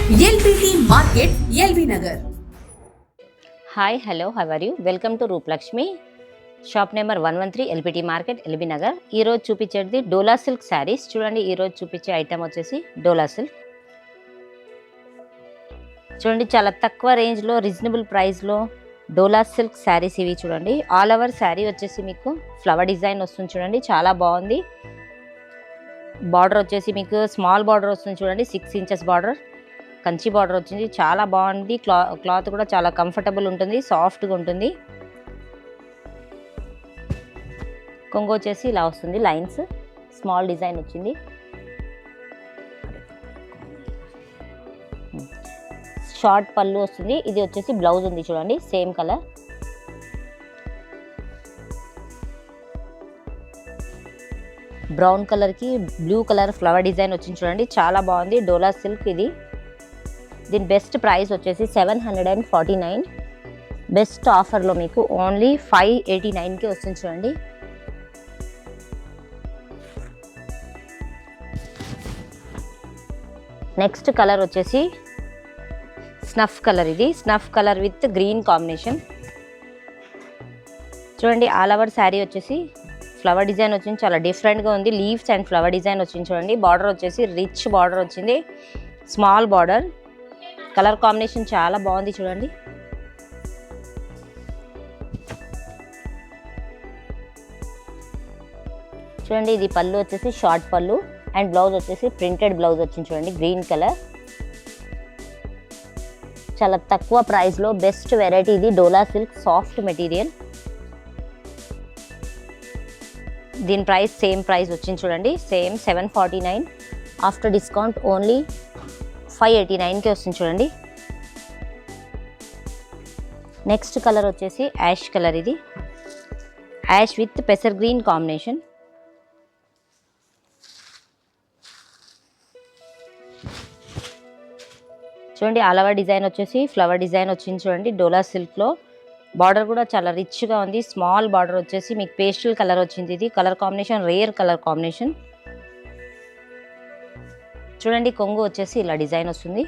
LBT market LB Nagar. Hi hello how are you? Welcome to Rupalakshmi. Shop number 113 LBT market LB Nagar. ఈరోజు చూపించేది డోలా silk saris. చూడండి, ఈరోజు చూపించే item వచ్చేసి డోలా సిల్క్. చూడండి, చాలా తక్కువ రేంజ్లో రీజనబుల్ ప్రైస్లో డోలా సిల్క్ శారీస్ ఇవి. చూడండి, ఆల్ ఓవర్ శారీ వచ్చేసి మీకు ఫ్లవర్ డిజైన్ వస్తుంది. చూడండి, చాలా బాగుంది. బార్డర్ వచ్చేసి మీకు స్మాల్ బార్డర్ వస్తుంది. చూడండి, 6 ఇంచెస్ బార్డర్, కంచి బార్డర్ వచ్చింది. చాలా బాగుంది. క్లాత్ కూడా చాలా కంఫర్టబుల్ ఉంటుంది, సాఫ్ట్గా ఉంటుంది. కొంగు వచ్చేసి ఇలా వస్తుంది, లైన్స్ స్మాల్ డిజైన్ వచ్చింది. షార్ట్ పళ్ళు వస్తుంది. ఇది వచ్చేసి బ్లౌజ్ ఉంది. చూడండి, సేమ్ కలర్. బ్రౌన్ కలర్కి బ్లూ కలర్ ఫ్లవర్ డిజైన్ వచ్చింది. చూడండి, చాలా బాగుంది. డోలా సిల్క్ ఇది. దీని బెస్ట్ ప్రైస్ వచ్చేసి 749. బెస్ట్ ఆఫర్లో మీకు ఓన్లీ 589కి వస్తుంది. చూడండి, నెక్స్ట్ కలర్ వచ్చేసి స్నఫ్ కలర్. ఇది snuff colour with green combination. చూడండి, ఆల్ ఓవర్ శారీ వచ్చేసి ఫ్లవర్ డిజైన్ వచ్చింది. చాలా డిఫరెంట్గా ఉంది. లీవ్స్ అండ్ ఫ్లవర్ డిజైన్ వచ్చింది. చూడండి, బార్డర్ వచ్చేసి రిచ్ బార్డర్ వచ్చింది, స్మాల్ బార్డర్. కలర్ కాంబినేషన్ చాలా బాగుంది. చూడండి, చూడండి ఇది పళ్ళు వచ్చేసి షార్ట్ పళ్ళు అండ్ బ్లౌజ్ వచ్చేసి ప్రింటెడ్ బ్లౌజ్ వచ్చింది. చూడండి, గ్రీన్ కలర్. చాలా తక్కువ ప్రైస్లో బెస్ట్ వెరైటీ ఇది డోలా సిల్క్, సాఫ్ట్ మెటీరియల్. దీని ప్రైస్ సేమ్ ప్రైస్ వచ్చింది. చూడండి, సేమ్ 749. ఆఫ్టర్ డిస్కౌంట్ ఓన్లీ 589కి వస్తుంది. చూడండి, నెక్స్ట్ కలర్ వచ్చేసి యాష్ కలర్. ఇది యాష్ విత్ పెసర్ గ్రీన్ కాంబినేషన్. చూడండి, ఆల్ ఓవర్ డిజైన్ వచ్చేసి ఫ్లవర్ డిజైన్ వచ్చింది. చూడండి, డోలా సిల్క్లో బార్డర్ కూడా చాలా రిచ్గా ఉంది. స్మాల్ బార్డర్ వచ్చేసి మీకు పేస్టల్ కలర్ వచ్చింది. ఇది colour combination rare colour combination. చూడండి, కొంగు వచ్చేసి ఇలా డిజైన్ వస్తుంది.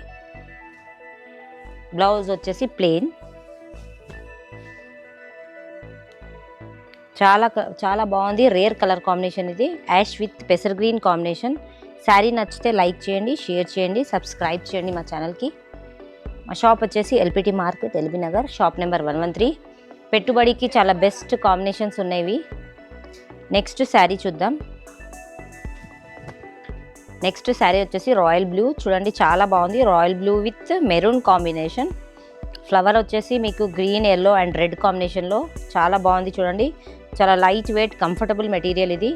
బ్లౌజ్ వచ్చేసి ప్లెయిన్. చాలా బాగుంది. రేర్ కలర్ కాంబినేషన్ ఇది, యాష్ విత్ పెసర్ గ్రీన్ కాంబినేషన్. శారీ నచ్చితే లైక్ చేయండి, షేర్ చేయండి, సబ్స్క్రైబ్ చేయండి మా ఛానల్కి. మా షాప్ వచ్చేసి LBT market LB Nagar, shop number 113. పెట్టుబడికి చాలా బెస్ట్ కాంబినేషన్స్ ఉన్నాయి. నెక్స్ట్ శారీ చూద్దాం. నెక్స్ట్ శారీ వచ్చేసి రాయల్ బ్లూ. చూడండి, చాలా బాగుంది. Royal blue with maroon combination. Flower వచ్చేసి మీకు గ్రీన్, ఎల్లో అండ్ రెడ్ కాంబినేషన్లో చాలా బాగుంది. చూడండి, చాలా లైట్ వెయిట్ కంఫర్టబుల్ మెటీరియల్ ఇది.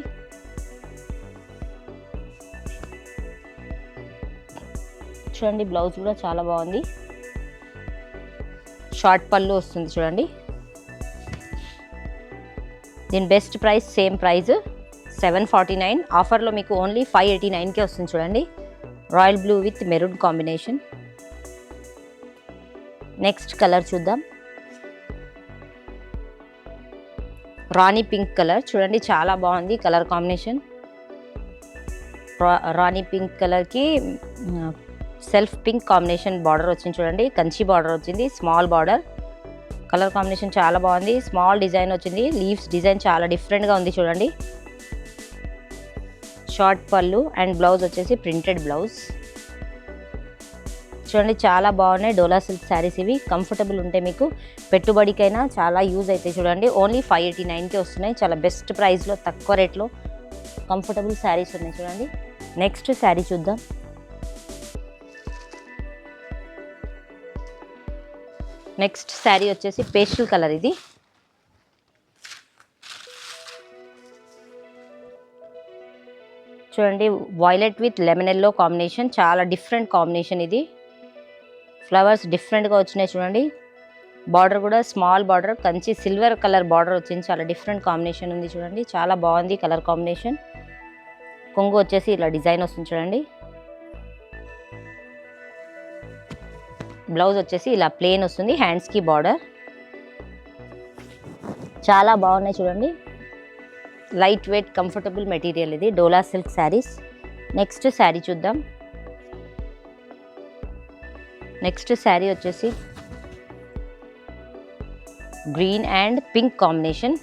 చూడండి, బ్లౌజ్ కూడా చాలా బాగుంది. షార్ట్ పళ్ళు వస్తుంది. చూడండి, దీని బెస్ట్ ప్రైస్ సేమ్ ప్రైస్ 749. ఆఫర్లో మీకు ఓన్లీ 589కే వస్తుంది. చూడండి, royal blue with maroon combination. Next colour చూద్దాం. రాణి పింక్ కలర్. చూడండి, చాలా బాగుంది కలర్ కాంబినేషన్. రాణి పింక్ కలర్కి సెల్ఫ్ పింక్ కాంబినేషన్ బార్డర్ వచ్చింది. చూడండి, కంచి బార్డర్ వచ్చింది, స్మాల్ బార్డర్. కలర్ కాంబినేషన్ చాలా బాగుంది. స్మాల్ డిజైన్ వచ్చింది. లీవ్స్ డిజైన్ చాలా డిఫరెంట్గా ఉంది. చూడండి, షార్ట్ పళ్ళు అండ్ బ్లౌజ్ వచ్చేసి ప్రింటెడ్ బ్లౌజ్. చూడండి, చాలా బాగున్నాయి డోలా సిల్క్ శారీస్ ఇవి. కంఫర్టబుల్ ఉంటాయి, మీకు పెట్టుబడికైనా చాలా యూజ్ అవుతాయి. చూడండి, ఓన్లీ 589కి వస్తున్నాయి. చాలా బెస్ట్ ప్రైస్లో తక్కువ రేట్లో కంఫర్టబుల్ శారీస్ ఉన్నాయి. చూడండి, నెక్స్ట్ శారీ చూద్దాం. నెక్స్ట్ శారీ వచ్చేసి పేస్టల్ కలర్. ఇది చూడండి, violet with lemon yellow combination. చాలా డిఫరెంట్ కాంబినేషన్ ఇది. ఫ్లవర్స్ డిఫరెంట్గా వచ్చినాయి. చూడండి, బార్డర్ కూడా small border, Kanchi silver colour border వచ్చింది. చాలా డిఫరెంట్ కాంబినేషన్ ఉంది. చూడండి, చాలా బాగుంది కలర్ కాంబినేషన్. కొంగు వచ్చేసి ఇలా డిజైన్ వస్తుంది. చూడండి, బ్లౌజ్ వచ్చేసి ఇలా ప్లెయిన్ వస్తుంది, హ్యాండ్స్కి బార్డర్. చాలా బాగున్నాయి. చూడండి, లైట్ వెయిట్ కంఫర్టబుల్ మెటీరియల్ ఇది డోలా సిల్క్ శారీస్. నెక్స్ట్ శారీ చూద్దాం. నెక్స్ట్ శారీ వచ్చేసి గ్రీన్ అండ్ పింక్ కాంబినేషన్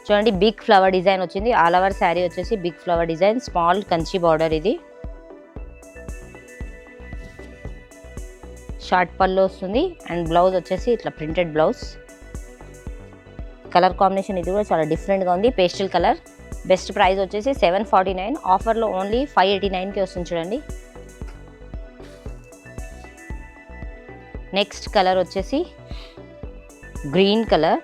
చూడండి. బిగ్ ఫ్లవర్ డిజైన్ వచ్చింది. ఆల్ ఓవర్ శారీ వచ్చేసి big flower design, small Kanchi border. ఇది షార్ట్ పళ్ళు వస్తుంది అండ్ బ్లౌజ్ వచ్చేసి ఇట్లా ప్రింటెడ్ బ్లౌజ్. కలర్ కాంబినేషన్ ఇది కూడా చాలా డిఫరెంట్గా ఉంది, పేస్టల్ కలర్. బెస్ట్ ప్రైస్ వచ్చేసి 749, ఆఫర్లో ఓన్లీ 589కి వస్తుంది చూడండి. నెక్స్ట్ కలర్ వచ్చేసి green colour,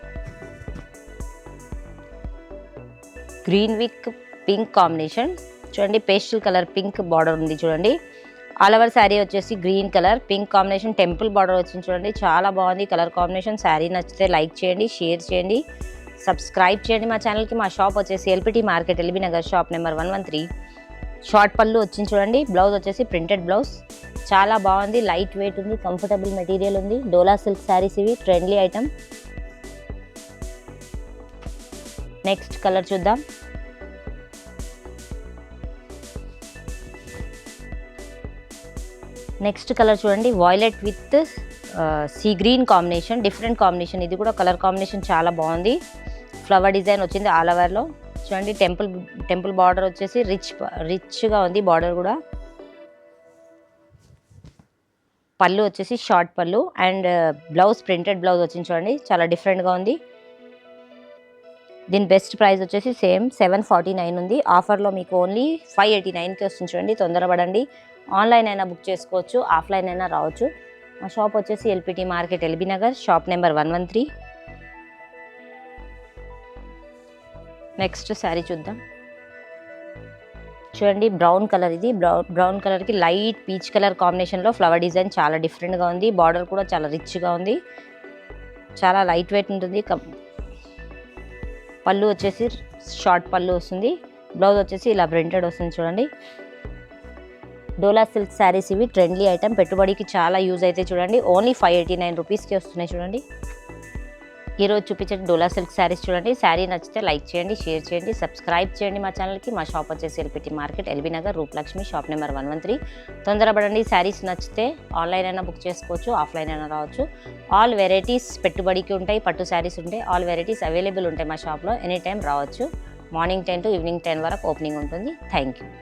green with pink combination చూడండి. పేస్టల్ కలర్ పింక్ బార్డర్ ఉంది చూడండి. ఆల్ ఓవర్ శారీ వచ్చేసి green colour pink combination, temple border వచ్చింది చూడండి. చాలా బాగుంది కలర్ కాంబినేషన్. శారీ నచ్చితే లైక్ చేయండి, షేర్ చేయండి, సబ్స్క్రైబ్ చేయండి మా ఛానల్కి. మా షాప్ వచ్చేసి LPT market, LB Nagar, shop number 113. Short పళ్ళు వచ్చింది చూడండి. బ్లౌజ్ వచ్చేసి ప్రింటెడ్ బ్లౌజ్. చాలా బాగుంది, లైట్ వెయిట్ ఉంది, కంఫర్టబుల్ మెటీరియల్ ఉంది. డోలా సిల్క్ శారీస్ ఇవి, ట్రెండ్లీ ఐటమ్. నెక్స్ట్ కలర్ చూద్దాం. నెక్స్ట్ కలర్ చూడండి, violet with sea green combination, different combination. ఇది కూడా కలర్ కాంబినేషన్ చాలా బాగుంది. ఫ్లవర్ డిజైన్ వచ్చింది ఆల్ ఓవర్లో చూడండి. టెంపుల్ బార్డర్ వచ్చేసి రిచ్గా ఉంది బార్డర్ కూడా. పళ్ళు వచ్చేసి షార్ట్ పళ్ళు అండ్ బ్లౌజ్ ప్రింటెడ్ బ్లౌజ్ వచ్చింది చూడండి. చాలా డిఫరెంట్గా ఉంది. దీని బెస్ట్ ప్రైస్ వచ్చేసి సేమ్ 749 ఉంది. ఆఫర్లో మీకు ఓన్లీ 589కి వస్తుంది చూడండి. తొందరపడండి. ఆన్లైన్ అయినా బుక్ చేసుకోవచ్చు, ఆఫ్లైన్ అయినా రావచ్చు. మా షాప్ వచ్చేసి LPT market, LB Nagar, shop number 113. Next sari చూద్దాం చూడండి. బ్రౌన్ కలర్ ఇది. బ్రౌన్ కలర్కి లైట్ పీచ్ కలర్ కాంబినేషన్లో ఫ్లవర్ డిజైన్ చాలా డిఫరెంట్గా ఉంది. బార్డర్ కూడా చాలా రిచ్గా ఉంది, చాలా లైట్ వెయిట్ ఉంటుంది. పళ్ళు వచ్చేసి షార్ట్ పళ్ళు వస్తుంది. బ్లౌజ్ వచ్చేసి ఇలా ప్రింటెడ్ వస్తుంది చూడండి. డోలా సిల్క్ శారీస్ ఇవి, ట్రెండ్లీ ఐటమ్. పెట్టుబడికి చాలా యూజ్ అయితే చూడండి. ఓన్లీ 589 రూపీస్కి వస్తున్నాయి చూడండి. ఈరోజు చూపించే డోలా సిల్క్ శారీస్ చూడండి. శారీ నచ్చితే లైక్ చేయండి, షేర్ చేయండి, సబ్స్క్రైబ్ చేయండి మా ఛానల్కి. మా షాప్ వచ్చేసి LPT market, LB Nagar, Rupalakshmi, shop number 113. తొందరపడండి. శారీస్ నచ్చితే ఆన్లైన్ అయినా బుక్ చేసుకోవచ్చు, ఆఫ్లైన్ అయినా రావచ్చు. ఆల్ వెరైటీస్ పెట్టుబడికి ఉంటాయి, పట్టు శారీస్ ఉంటాయి. ఆల్ వెరైటీస్ అవైలబుల్ ఉంటాయి మా షాప్లో. ఎనీ టైం రావచ్చు. మార్నింగ్ 10 to ఈవినింగ్ 10 వరకు ఓపెనింగ్ ఉంటుంది. Thank you.